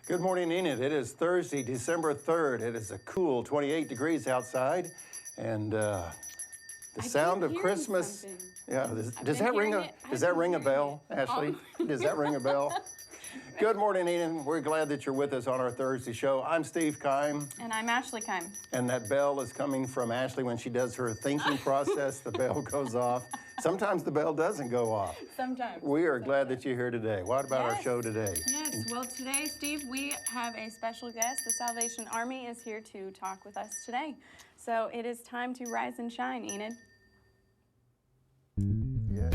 Good morning, Enid. It is Thursday, December 3rd. It is a cool 28 degrees outside, and the sound of Christmas. Something. Yeah, does that ring a bell, Ashley? Does that ring a bell? Good morning, Enid. We're glad that you're with us on our Thursday show. I'm Steve Keim. And I'm Ashley Keim. And that bell is coming from Ashley when she does her thinking process. The bell goes off. Sometimes the bell doesn't go off. Sometimes. We are glad that you're here today. What about our show today? Yes, well today, Steve, we have a special guest. The Salvation Army is here to talk with us today. So it is time to rise and shine, Enid. Yeah.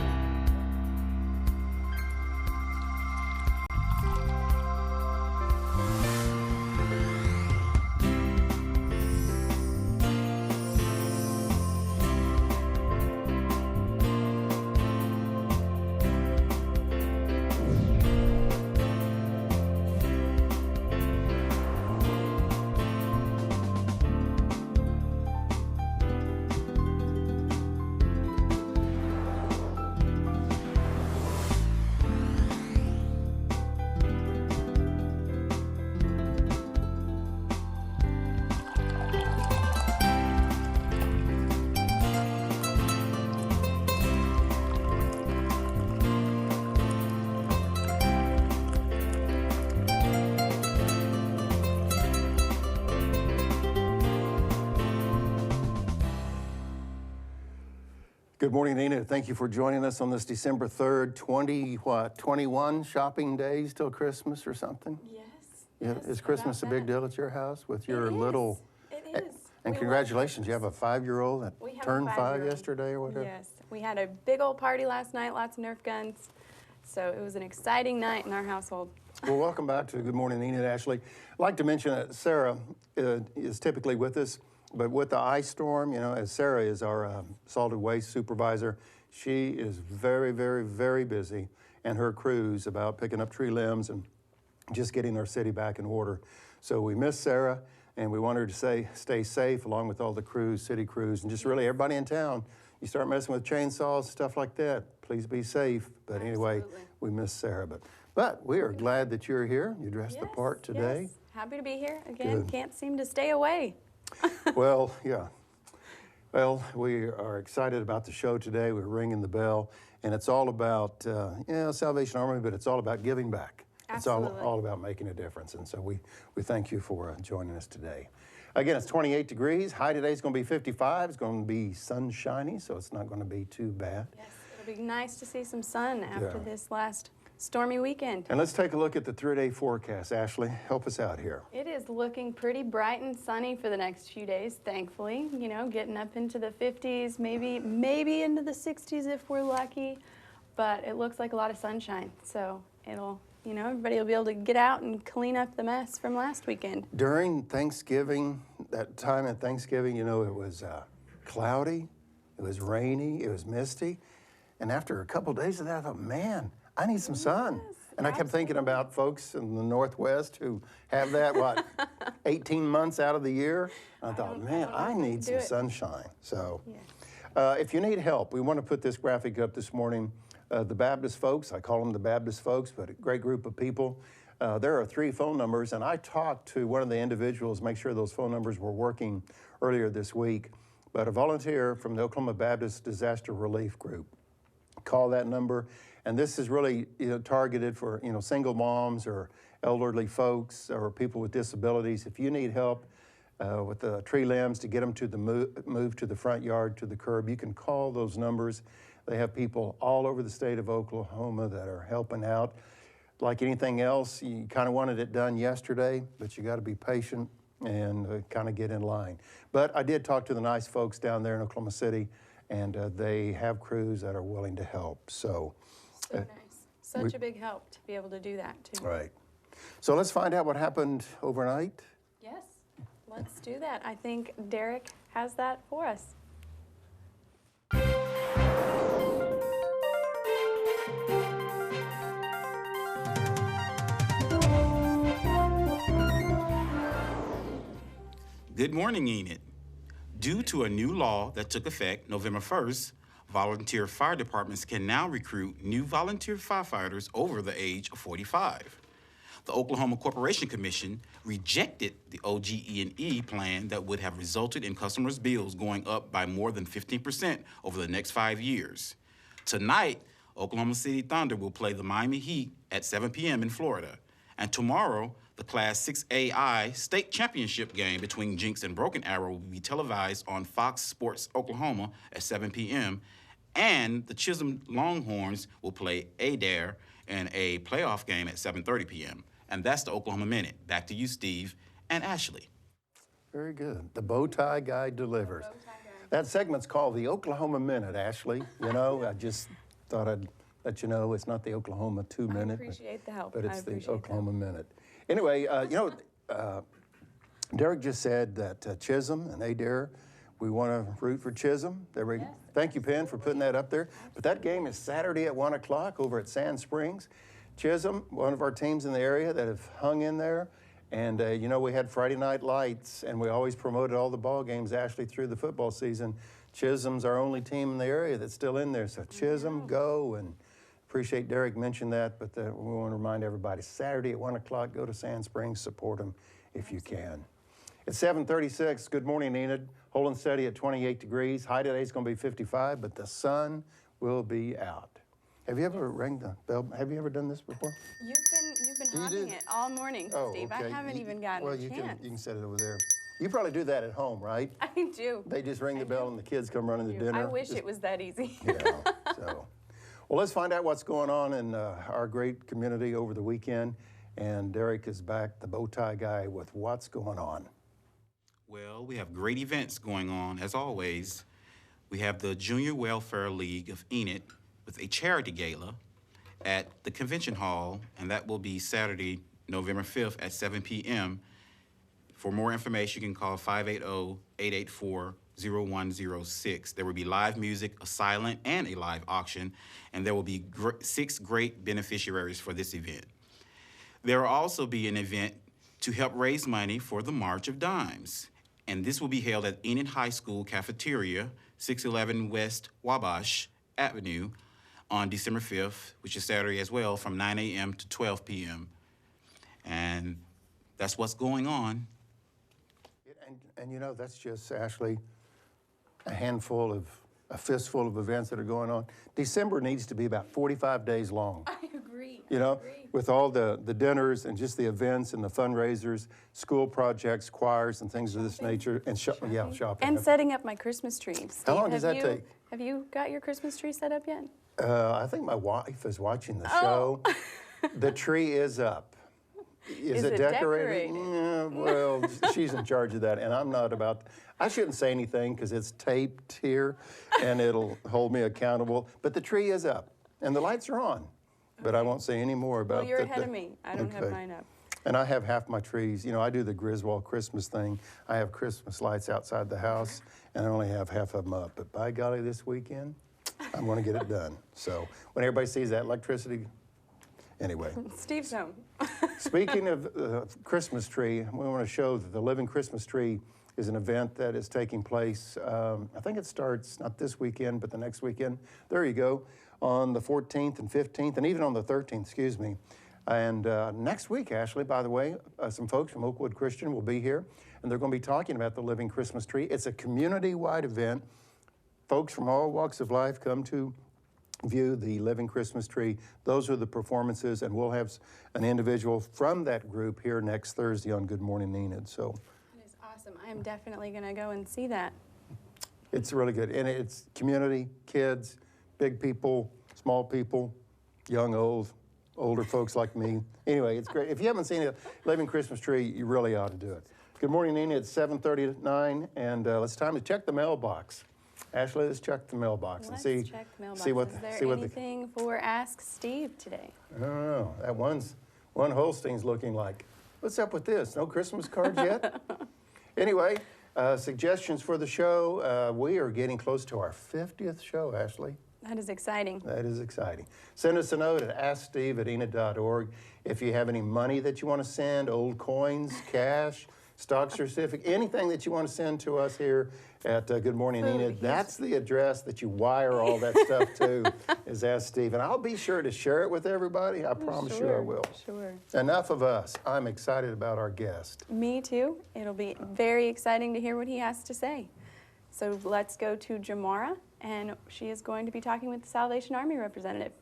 Good morning, Enid. Thank you for joining us on this December 3rd, 21 shopping days till Christmas or something? Yes. Yeah, is Christmas a big deal at your house with your little? It is. And congratulations, you have a 5-year-old that turned 5 yesterday or whatever? Yes. We had a big old party last night, lots of Nerf guns. So it was an exciting night in our household. Well, welcome back to Good Morning, Enid, Ashley. I'd like to mention that Sarah is typically with us. But with the ice storm, you know, as Sarah is our solid waste supervisor, she is very, very, very busy, and her crew's about picking up tree limbs and just getting our city back in order. So we miss Sarah, and we want her to stay safe along with all the crews, city crews, and just really everybody in town. You start messing with chainsaws, stuff like that, please be safe. But anyway, we miss Sarah. But we are glad that you're here. You dressed the part today. Yes. Happy to be here again. Good. Can't seem to stay away. Well, yeah. Well, we are excited about the show today. We're ringing the bell, and it's all about, Salvation Army, but it's all about giving back. Absolutely. It's all about making a difference, and so we thank you for joining us today. Again, it's 28 degrees. High today is going to be 55. It's going to be sunshiny, so it's not going to be too bad. Yes, it'll be nice to see some sun after this last stormy weekend. And let's take a look at the 3-day forecast. Ashley, help us out here. It is looking pretty bright and sunny for the next few days, thankfully. You know, getting up into the 50s, maybe into the 60s if we're lucky. But it looks like a lot of sunshine. So it'll, everybody will be able to get out and clean up the mess from last weekend. During Thanksgiving, that time at Thanksgiving, it was cloudy, it was rainy, it was misty. And after a couple of days of that, I thought, man, I need some sun. And I kept thinking about folks in the Northwest who have that, 18 months out of the year. And I thought, man, I need some sunshine. So if you need help, we want to put this graphic up this morning. The Baptist folks, I call them the Baptist folks, but a great group of people. There are 3 phone numbers, and I talked to one of the individuals, make sure those phone numbers were working earlier this week. But a volunteer from the Oklahoma Baptist Disaster Relief Group. Call that number. And this is really targeted for single moms or elderly folks or people with disabilities. If you need help with the tree limbs to get them to the move to the front yard, to the curb, you can call those numbers. They have people all over the state of Oklahoma that are helping out. Like anything else, you kind of wanted it done yesterday, but you got to be patient and kind of get in line. But I did talk to the nice folks down there in Oklahoma City, and they have crews that are willing to help. So nice. Such a big help to be able to do that, too. Right. So let's find out what happened overnight. Yes, let's do that. I think Derrick has that for us. Good morning, Enid. Due to a new law that took effect November 1st, volunteer fire departments can now recruit new volunteer firefighters over the age of 45. The Oklahoma Corporation Commission rejected the OG&E plan that would have resulted in customers' bills going up by more than 15% over the next 5 years. Tonight, Oklahoma City Thunder will play the Miami Heat at 7 p.m. in Florida. And tomorrow, the Class 6AI state championship game between Jinx and Broken Arrow will be televised on Fox Sports Oklahoma at 7 p.m. And the Chisholm Longhorns will play Adair in a playoff game at 7:30 p.m. And that's the Oklahoma Minute. Back to you, Steve and Ashley. Very good. The bow tie guy delivers. That segment's called the Oklahoma Minute, Ashley. You know, I just thought I'd let you know it's not the Oklahoma 2-minute. I appreciate the help. But it's the Oklahoma Minute. Anyway, you know, Derrick just said that Chisholm and Adair, we want to root for Chisholm. Thank you, Penn, for putting that up there. But that game is Saturday at 1 o'clock over at Sand Springs. Chisholm, one of our teams in the area that have hung in there. And, you know, we had Friday Night Lights, and we always promoted all the ball games, Ashley, through the football season. Chisholm's our only team in the area that's still in there. So Chisholm, go. And appreciate Derrick mentioned that, but we want to remind everybody, Saturday at 1 o'clock, go to Sand Springs, support them if you can. It's 7:36. Good morning, Enid. Holding steady at 28 degrees. High today is going to be 55, but the sun will be out. Have you ever rang the bell? Have you ever done this before? You've been humming it all morning, Steve. Okay. I haven't even gotten a chance. You can set it over there. You probably do that at home, right? I do. They just ring the bell and the kids come running to dinner. I wish it was that easy. Yeah, so. Well, let's find out what's going on in our great community over the weekend. And Derrick is back, the bow tie guy, with what's going on. Well, we have great events going on, as always. We have the Junior Welfare League of Enid with a charity gala at the Convention Hall, and that will be Saturday, November 5th at 7 p.m. For more information, you can call 580-884-0106. There will be live music, a silent and a live auction, and there will be 6 great beneficiaries for this event. There will also be an event to help raise money for the March of Dimes, and this will be held at Enid High School Cafeteria, 611 West Wabash Avenue, on December 5th, which is Saturday as well, from 9 a.m. to 12 p.m. And that's what's going on. And you know, that's just, Ashley, a fistful of events that are going on. December needs to be about 45 days long. I agree. You know, with all the dinners and just the events and the fundraisers, school projects, choirs, and things of this nature, and shopping. And setting up my Christmas tree. Steve, how long does that take? Have you got your Christmas tree set up yet? I think my wife is watching the show. The tree is up. Is it decorated? Yeah, well, she's in charge of that, and I'm not about. I shouldn't say anything because it's taped here, and it'll hold me accountable. But the tree is up, and the lights are on. But I won't say any more about. Well, you're ahead of me. I don't have mine up. And I have half my trees. You know, I do the Griswold Christmas thing. I have Christmas lights outside the house, and I only have half of them up. But by golly, this weekend, I'm going to get it done. So when everybody sees that electricity, anyway. Steve's home. Speaking of Christmas tree, we want to show that the Living Christmas Tree is an event that is taking place, I think it starts not this weekend, but the next weekend. There you go, on the 14th and 15th, and even on the 13th, excuse me. And next week, Ashley, by the way, some folks from Oakwood Christian will be here, and they're going to be talking about the Living Christmas Tree. It's a community-wide event. Folks from all walks of life come to view the Living Christmas Tree. Those are the performances, and we'll have an individual from that group here next Thursday on Good Morning Enid. So that is awesome. I am definitely going to go and see that. it's really good, and it's community, kids, big people, small people, young, old, older folks like me. Anyway, it's great. If you haven't seen a Living Christmas Tree, you really ought to do it. Good morning, Enid. It's 7:39, and it's time to check the mailbox. Ashley, let's check the mailbox Let's and check the mailbox. see what Is there see what anything for Ask Steve today? I don't know. That one Holstein's looking like, what's up with this? No Christmas cards yet? Anyway, suggestions for the show. We are getting close to our 50th show, Ashley. That is exciting. That is exciting. Send us a note at asksteve@enid.org. If you have any money that you want to send, old coins, cash, stock certificate, anything that you want to send to us here at Good Morning Enid, that's the address that you wire all that stuff to, is Ask Steve. And I'll be sure to share it with everybody. I promise you I will. Sure. Enough of us. I'm excited about our guest. Me too. It'll be very exciting to hear what he has to say. So let's go to Jomara, and she is going to be talking with the Salvation Army representative.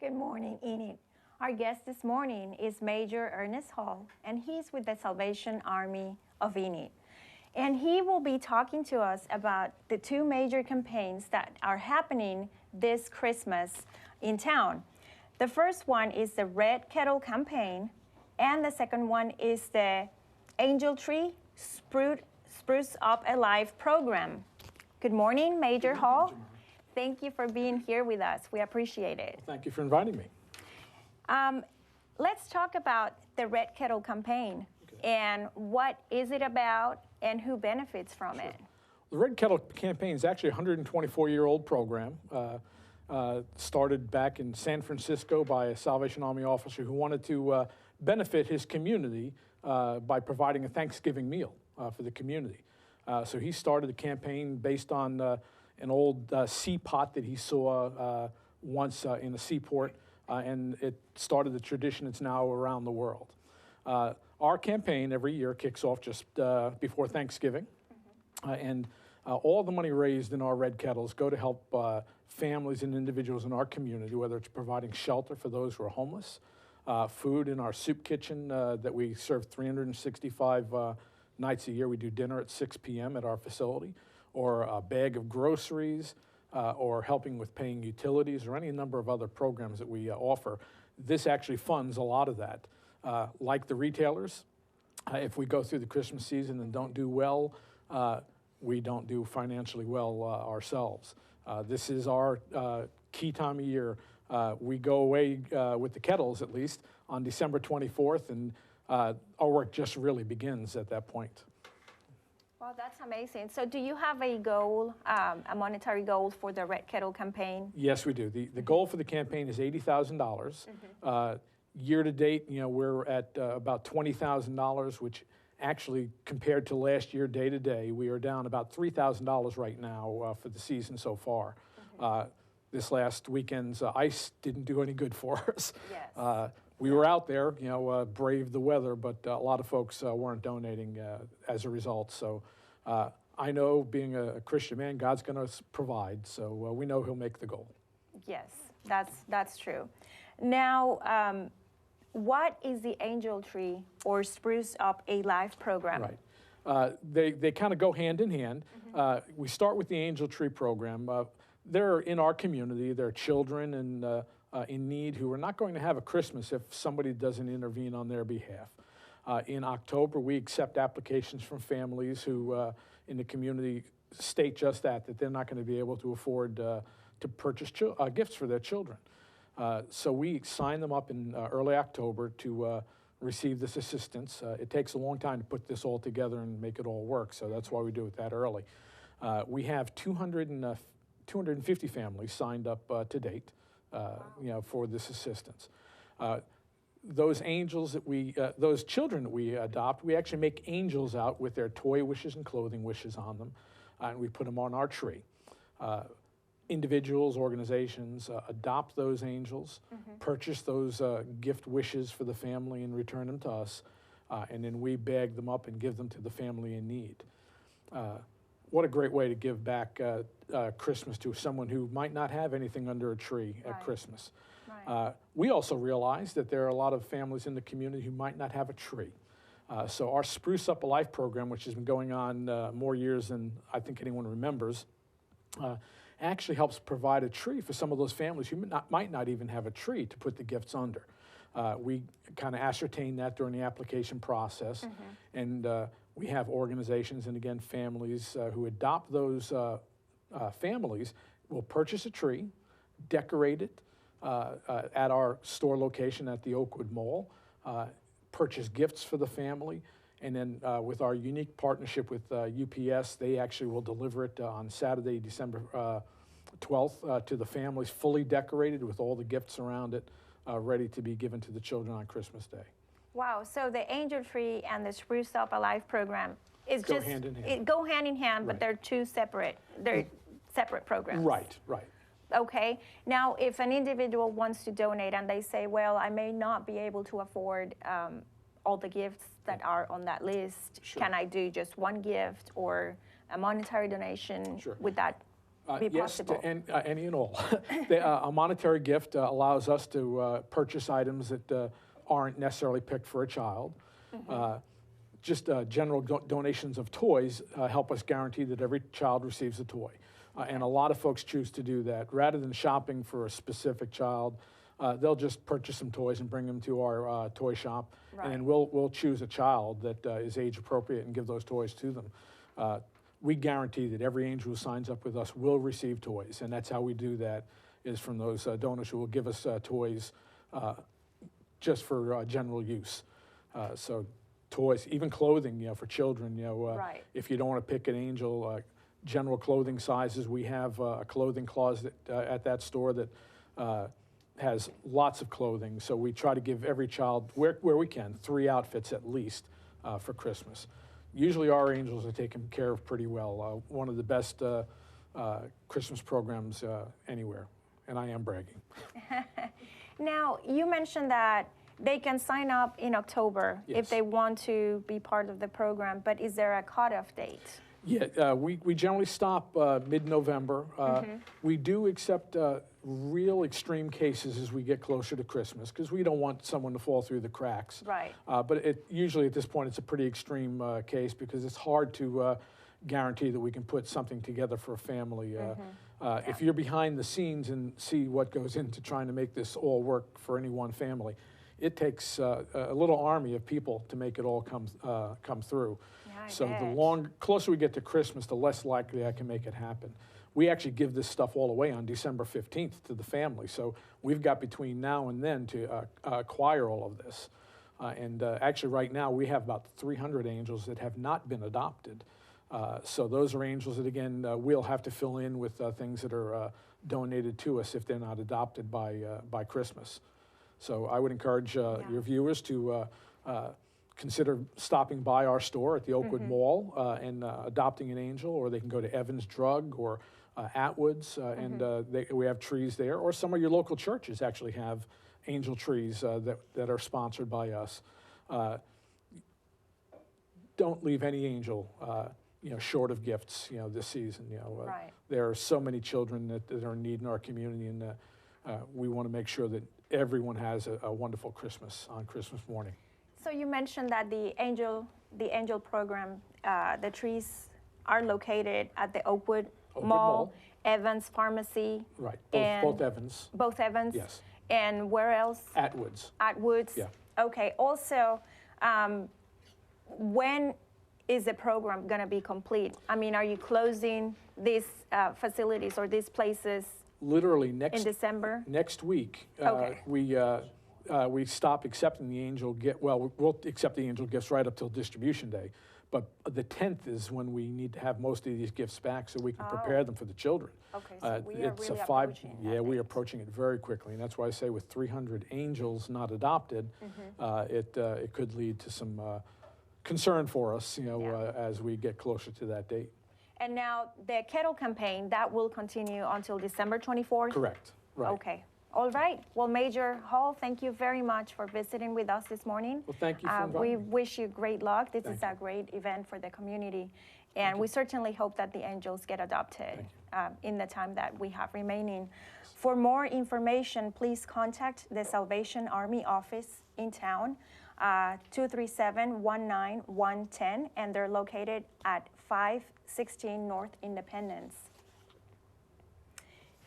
Good morning, Enid. Our guest this morning is Major Ernest Hull, and he's with the Salvation Army of Enid. And he will be talking to us about the two major campaigns that are happening this Christmas in town. The first one is the Red Kettle campaign, and the second one is the Angel Tree Spruce Up Alive program. Good morning, Major Hull. Thank you for being here with us. We appreciate it. Thank you for inviting me. Let's talk about the Red Kettle campaign and what is it about and who benefits from it. The Red Kettle campaign is actually a 124-year-old program. Started back in San Francisco by a Salvation Army officer who wanted to benefit his community by providing a Thanksgiving meal for the community. So he started the campaign based on an old sea pot that he saw once in a seaport, and it started the tradition that's now around the world. Our campaign every year kicks off just before Thanksgiving, and all the money raised in our Red Kettles go to help families and individuals in our community, whether it's providing shelter for those who are homeless, food in our soup kitchen that we serve 365 nights a year. We do dinner at 6 p.m. at our facility, or a bag of groceries, or helping with paying utilities, or any number of other programs that we offer. This actually funds a lot of that. Like the retailers, if we go through the Christmas season and don't do well, we don't do financially well ourselves. This is our key time of year. We go away with the kettles, at least, on December 24th, and our work just really begins at that point. Well, that's amazing. So do you have a goal, a monetary goal for the Red Kettle campaign? Yes, we do. The goal for the campaign is $80,000. Year to date, we're at about $20,000, which actually, compared to last year, day to day, we are down about $3,000 right now for the season so far. This last weekend's ice didn't do any good for us. Yes. We were out there, braved the weather, but a lot of folks weren't donating as a result. So I know, being a Christian man, God's going to provide. So we know He'll make the goal. Yes, that's true. Now, what is the Angel Tree or Spruce Up Alive program? Right. They kind of go hand in hand. We start with the Angel Tree program. They're in our community. They're children and in need who are not going to have a Christmas if somebody doesn't intervene on their behalf. In October, we accept applications from families who in the community state just that they're not going to be able to afford to purchase gifts for their children. So we sign them up in early October to receive this assistance. It takes a long time to put this all together and make it all work, so that's why we do it that early. We have 250 families signed up to date. For this assistance. Those angels that those children that we adopt, we actually make angels out with their toy wishes and clothing wishes on them, and we put them on our tree. Individuals, organizations adopt those angels, purchase those gift wishes for the family and return them to us, and then we bag them up and give them to the family in need. What a great way to give back Christmas to someone who might not have anything under a tree at Christmas. Right. We also realize that there are a lot of families in the community who might not have a tree. So our Spruce Up Alive program, which has been going on more years than I think anyone remembers, actually helps provide a tree for some of those families who might not even have a tree to put the gifts under. We kind of ascertain that during the application process, and we have organizations and, again, families who adopt those families will purchase a tree, decorate it at our store location at the Oakwood Mall, purchase gifts for the family, and then with our unique partnership with UPS, they actually will deliver it on Saturday, December 12th to the families, fully decorated with all the gifts around it, ready to be given to the children on Christmas Day. Wow, so the Angel Tree and the Spruce Up Alive program is Go just hand in hand. Go hand in hand, but Right. they're two separate. They're separate programs. Right, right. Okay. Now, if an individual wants to donate and they say, "Well, I may not be able to afford all the gifts that are on that list. Sure. Can I do just one gift or a monetary donation?" Sure. Would that be Yes, possible? to any and all. A monetary gift allows us to purchase items that aren't necessarily picked for a child. Just general donations of toys help us guarantee that every child receives a toy. And a lot of folks choose to do that. Rather than shopping for a specific child, they'll just purchase some toys and bring them to our toy shop. And then we'll choose a child that is age appropriate and give those toys to them. We guarantee that every angel who signs up with us will receive toys. And that's how we do that, is from those donors who will give us toys just for general use. So toys, even clothing, for children, Right. if you don't want to pick an angel, general clothing sizes, we have a clothing closet at that store that has lots of clothing. So we try to give every child, where we can, 3 outfits at least for Christmas. Usually our angels are taken care of pretty well. One of the best Christmas programs anywhere, and I am bragging. Now, you mentioned that they can sign up in October if Yes. they want to be part of the program, but is there a cutoff date? Yeah, we generally stop mid-November. We do accept real extreme cases as we get closer to Christmas, because we don't want someone to fall through the cracks. Right. But usually at this point it's a pretty extreme case, because it's hard to guarantee that we can put something together for a family. If you're behind the scenes and see what goes into trying to make this all work for any one family, it takes a little army of people to make it all come through. Yeah, I So bet. the closer we get to Christmas, the less likely I can make it happen. We actually give this stuff all away on December 15th to the family. So we've got between now and then to acquire all of this. Actually right now we have about 300 angels that have not been adopted. So those are angels that, again, we'll have to fill in with things that are donated to us if they're not adopted by Christmas. So I would encourage your viewers to consider stopping by our store at the Oakwood Mall and adopting an angel, or they can go to Evans Drug or Atwood's, and we have trees there. Or some of your local churches actually have angel trees that are sponsored by us. Don't leave any angel short of gifts this season. Right. There are so many children that are in need in our community, and we want to make sure that everyone has a wonderful Christmas on Christmas morning. So you mentioned that the angel program, the trees are located at the Oakwood Mall, Evans Pharmacy. Right, and both Evans. Both Evans? Yes. And where else? Atwood's. Atwood's? Yeah. Okay. Also, when is the program going to be complete? I mean, are you closing these facilities or these places Literally in next December? week, Okay. we stop accepting the angel gift. Well, we'll accept the angel gifts right up till distribution day, but the 10th is when we need to have most of these gifts back so we can prepare them for the children. Okay, so we are It's really a 5. approaching that Yeah, we're date. approaching it very quickly, and that's why I say with 300 angels not adopted, it could lead to some concern for us, as we get closer to that date. And now the kettle campaign, that will continue until December 24th? Correct. Right. Okay. All right. Well, Major Hull, thank you very much for visiting with us this morning. Well, thank you for inviting We me. wish you great luck. This is Thank a great event for the community. And we certainly hope that the angels get adopted in the time that we have remaining. For more information, please contact the Salvation Army office in town, 237-19110, and they're located at 516 North Independence.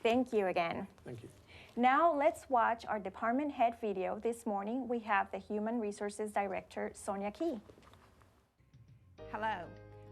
Thank you again. Thank you. Now let's watch our department head video. This morning we have the Human Resources Director, Sonya Keim. Hello,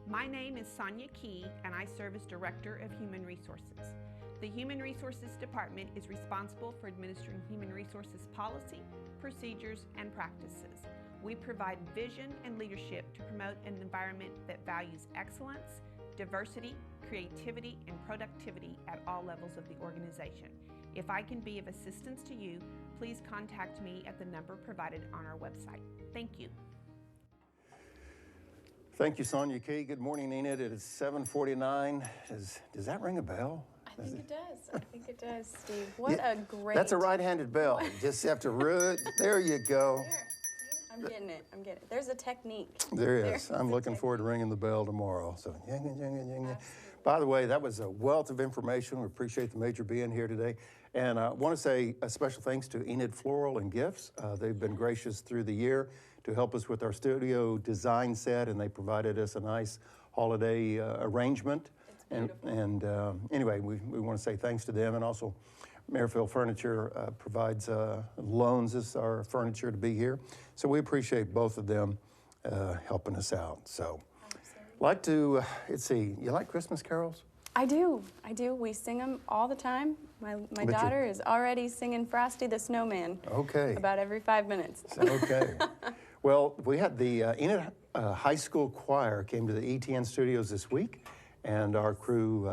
my name is Sonya Keim and I serve as Director of Human Resources. The Human Resources Department is responsible for administering human resources policy, procedures, and practices. We provide vision and leadership to promote an environment that values excellence, diversity, creativity, and productivity at all levels of the organization. If I can be of assistance to you, please contact me at the number provided on our website. Thank you. Thank you, Sonya Keim. Good morning, Enid. It is 7:49. Does that ring a bell? I think it does. I think it does, Steve. What a great. That's a right-handed bell. You just have to there you go. Here, I'm getting it. I'm getting it. There's a technique. There is. I'm looking forward to ringing the bell tomorrow. So, by the way, that was a wealth of information. We appreciate the Major being here today. And I want to say a special thanks to Enid Floral and Gifts. They've been gracious through the year to help us with our studio design set, and they provided us a nice holiday arrangement. And anyway, we want to say thanks to them, and also Maryville Furniture provides loans us our furniture to be here. So we appreciate both of them helping us out. So, like to, let's see, you like Christmas carols? I do. We sing them all the time. My daughter is already singing Frosty the Snowman. Okay. About every 5 minutes. Okay. Well, we had the Enid High School Choir came to the ETN studios this week, and our crew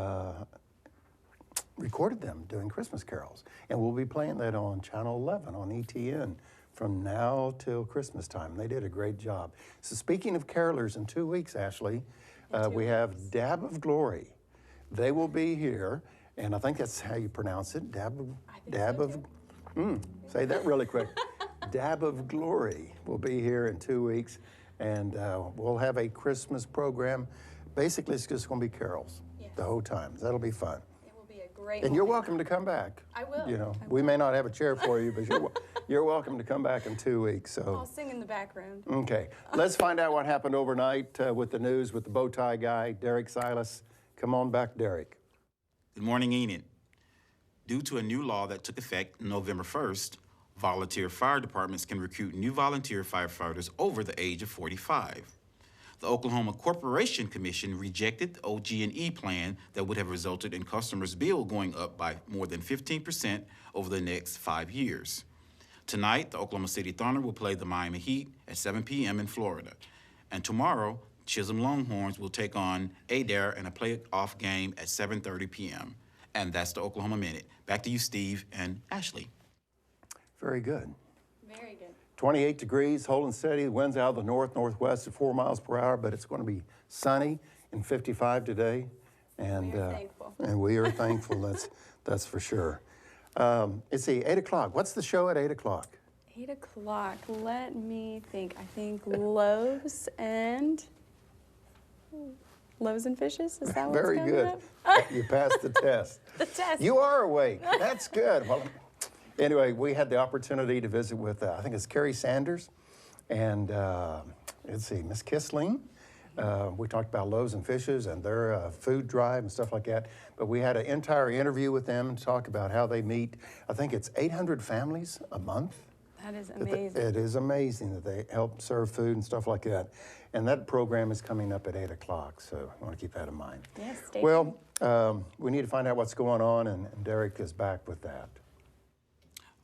recorded them doing Christmas carols. And we'll be playing that on Channel 11 on ETN from now till Christmas time. They did a great job. So speaking of carolers, in 2 weeks, Ashley, we have Dab of Glory. They will be here, and I think that's how you pronounce it, say that really quick. Dab of Glory will be here in 2 weeks, and we'll have a Christmas program. Basically, it's just going to be carols the whole time. That'll be fun. It will be a great And you're welcome to come back. I will. You know, we may not have a chair for you, but you're welcome to come back in 2 weeks. So. I'll sing in the background. Okay, let's find out what happened overnight with the news with the bow tie guy, Derrick Silas. Come on back, Derrick. Good morning, Enid. Due to a new law that took effect November 1st, volunteer fire departments can recruit new volunteer firefighters over the age of 45. The Oklahoma Corporation Commission rejected the OG&E plan that would have resulted in customers' bill going up by more than 15% over the next 5 years. Tonight, the Oklahoma City Thunder will play the Miami Heat at 7 p.m. in Florida. And tomorrow, Chisholm Longhorns will take on Adair in a playoff game at 7:30 p.m. And that's the Oklahoma Minute. Back to you, Steve and Ashley. Very good. Very good. 28 degrees, holding steady. Winds out of the northwest at 4 miles per hour, but it's going to be sunny and 55 today. And We are thankful. And we are thankful. That's for sure. Let's see, 8 o'clock. What's the show at 8 o'clock? 8 o'clock. Let me think. I think loaves and fishes. Is that what's Very coming good. up? You passed the test. The test. You are awake. That's good. Well, anyway, we had the opportunity to visit with, I think it's Carrie Sanders, and let's see, Miss Kissling. We talked about loaves and fishes and their food drive and stuff like that. But we had an entire interview with them to talk about how they meet. I think it's 800 families a month. That is amazing. It is amazing that they help serve food and stuff like that. And that program is coming up at 8 o'clock, so I want to keep that in mind. Yes, stay Well, we need to find out what's going on, and Derrick is back with that.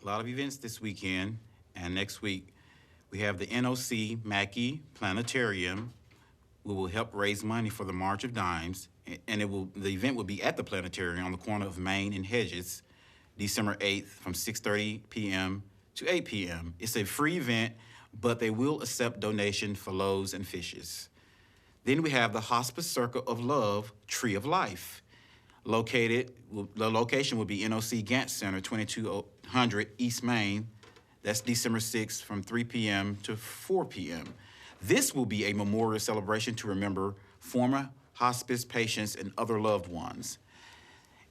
A lot of events this weekend, and next week we have the NOC Mackey Planetarium. We will help raise money for the March of Dimes, and the event will be at the planetarium on the corner of Main and Hedges, December 8th from 6:30 p.m. to 8 p.m. It's a free event, but they will accept donation for loaves and fishes. Then we have the Hospice Circle of Love Tree of Life. The location will be NOC Gant Center, 2200 East Main. That's December 6th from 3 p.m. to 4 p.m. This will be a memorial celebration to remember former hospice patients and other loved ones.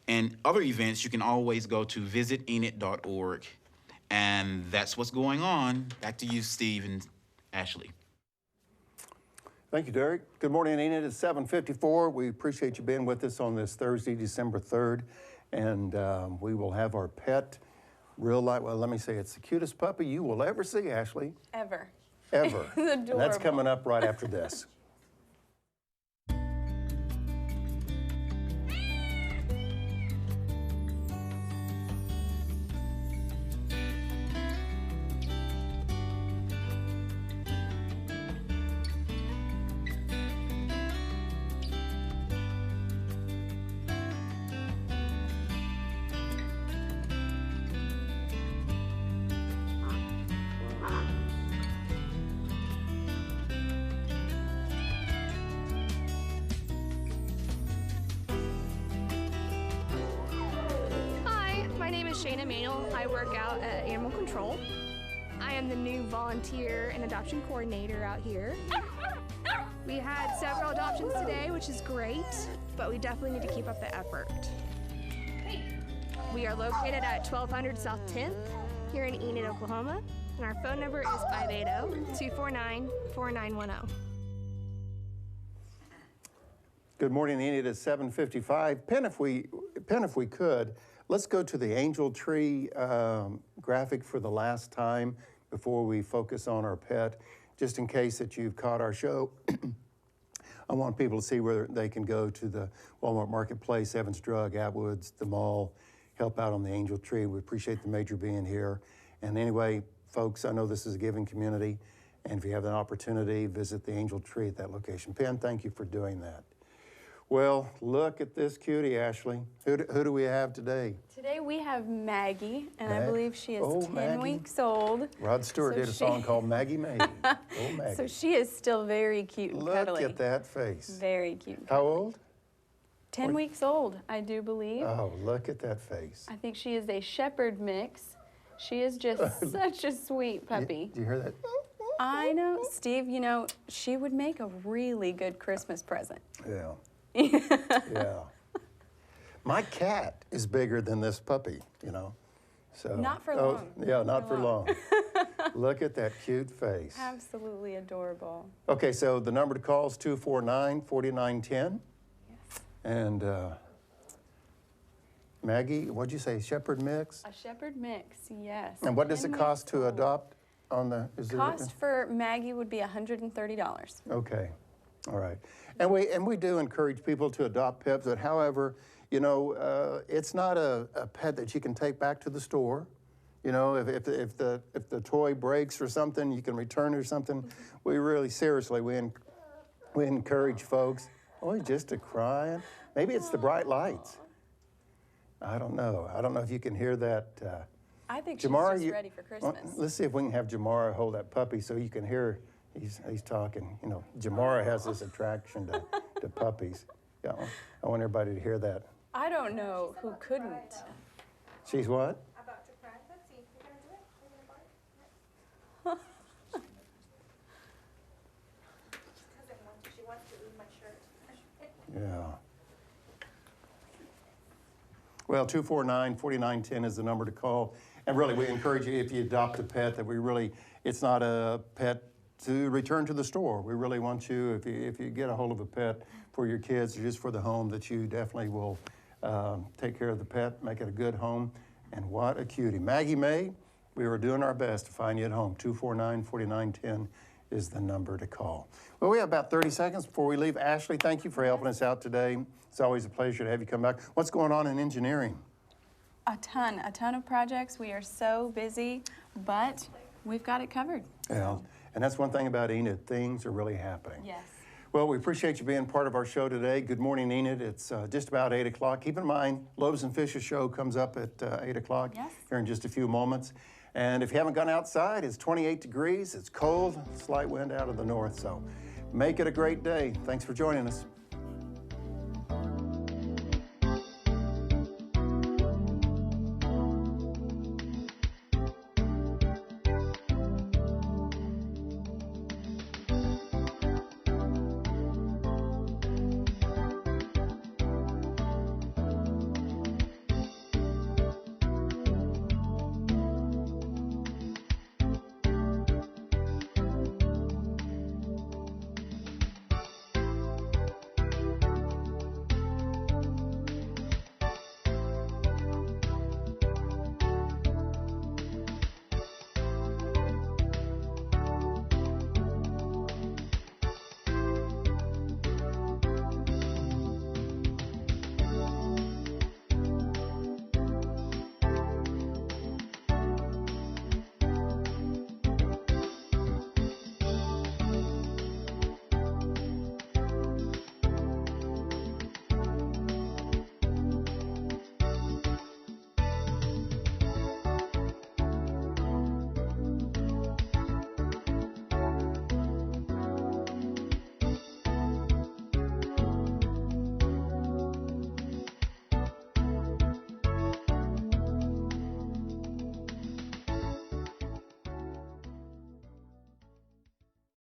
And other events, you can always go to visitenid.org. And that's what's going on. Back to you, Steve and Ashley. Thank you, Derrick. Good morning, Enid. It's 7:54. We appreciate you being with us on this Thursday, December 3rd. And we will have our pet, let me say, it's the cutest puppy you will ever see, Ashley. Ever. Ever. It's And that's adorable. coming up right after this. is Shayna Manuel. I work out at Animal Control. I am the new volunteer and adoption coordinator out here. We had several adoptions today, which is great, but we definitely need to keep up the effort. We are located at 1200 South 10th here in Enid, Oklahoma, and our phone number is 580-249-4910. Good morning, Enid. It's 7:55. Penn, if we could, let's go to the angel tree graphic for the last time before we focus on our pet. Just in case that you've caught our show, I want people to see where they can go to the Walmart Marketplace, Evans Drug, Atwoods, the mall, help out on the angel tree. We appreciate the major being here. And anyway, folks, I know this is a giving community, and if you have an opportunity, visit the angel tree at that location. Penn, thank you for doing that. Well, look at this cutie, Ashley. Who do we have today? Today we have Maggie, and I believe she is 10 Maggie. weeks old. Rod Stewart did a song called Maggie Maggie. Oh, Maggie. So she is still very cute and Look cuddly. at that face. Very cute. And How cuddly. old? 10 weeks old, I do believe. Oh, look at that face. I think she is a shepherd mix. She is just such a sweet puppy. Do you hear that? I know, Steve, you know, she would make a really good Christmas present. Yeah. Yeah. My cat is bigger than this puppy, you know. So Not for long. Yeah, not for long. Look at that cute face. Absolutely adorable. Okay, so the number to call is 249-4910. Yes. And Maggie, what'd you say, shepherd mix? A shepherd mix, yes. And what does 10 it cost weeks to old. adopt on the? Is Cost for Maggie would be $130. Okay, all right. And we do encourage people to adopt pets, but however, you know, it's not a pet that you can take back to the store. You know, if the toy breaks or something, you can return it or something. We really seriously we encourage folks. Oh, just a crying. Maybe it's the bright lights. I don't know. I don't know if you can hear that. I think she's Jomara, just ready for Christmas. Well, let's see if we can have Jomara hold that puppy so you can hear he's talking. You know, Jomara has this attraction to puppies. Yeah, I want everybody to hear that. I don't know who couldn't. She's what? About to cry. Let's see. You're going to do it? You're going to bark? She doesn't want to. She wants to eat my shirt. Yeah. Well, 249-4910 is the number to call. And really, we encourage you, if you adopt a pet, that it's not a pet to return to the store. We really want you, if you get a hold of a pet for your kids or just for the home, that you definitely will take care of the pet, make it a good home. And what a cutie. Maggie May, we were doing our best to find you at home. 249-4910 is the number to call. Well, we have about 30 seconds before we leave. Ashley, thank you for helping us out today. It's always a pleasure to have you come back. What's going on in engineering? A ton of projects. We are so busy, but we've got it covered. Yeah, and that's one thing about Enid. Things are really happening. Yes. Well, we appreciate you being part of our show today. Good morning, Enid. It's just about 8 o'clock. Keep in mind, Loaves and Fishes show comes up at 8 o'clock here in just a few moments. And if you haven't gone outside, it's 28 degrees. It's cold, slight wind out of the north. So make it a great day. Thanks for joining us.